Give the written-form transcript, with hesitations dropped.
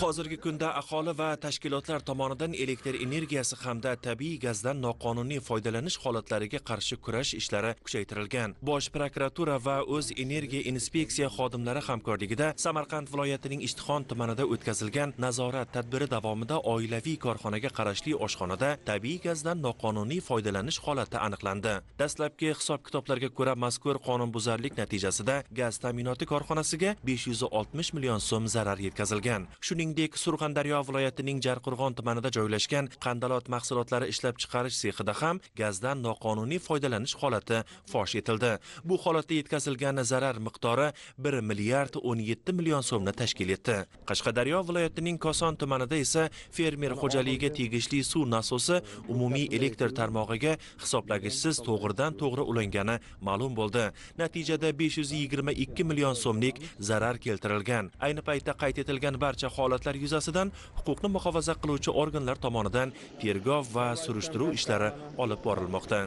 Hozirgi kunda aholi va tashkilotlar tomonidan elektr energiyasi hamda tabiiy gazdan noqonuniy foydalanish holatlariga qarshi kurash ishlari kuchaytirilgan. Bosh prokuratura va o'z energiya inspeksiya xodimlari hamkorligida Samarqand viloyatining Ishtixon tumanida o'tkazilgan nazorat tadbiri davomida oilaviy korxonaga qarashli oshxonada tabiiy gazdan noqonuniy foydalanish holati aniqlandi. Dastlabki hisob-kitoblarga ko'ra mazkur qonunbuzarlik natijasida gaz ta'minoti korxonasiga 560 million so'm zarar yetkazilgan. Shuningdek, Surxondaryo viloyatining Jarqo'rg'on tumanida joylashgan qandalot mahsulotlari ishlab chiqarish sexida ham gazdan noqonuniy foydalanish holati fosh etildi. Bu holatda yetkazilgan zarar miqdori 1 milliard 17 million so'mni tashkil etdi. Qashqadaryo viloyatining Koson tumanida esa fermer xo'jaligiga tegishli suv nasosi umumiy elektr tarmog'iga hisoblagichsiz to'g'ridan-to'g'ri ulangani ma'lum bo'ldi. Natijada 522 million so'mlik zarar keltirilgan. Ayni paytda qayd etilgan barcha holatlar yuzasidan huquqni muhofaza qiluvchi organlar tomonidan tergov va surishtiruv ishlari olib borilmoqda.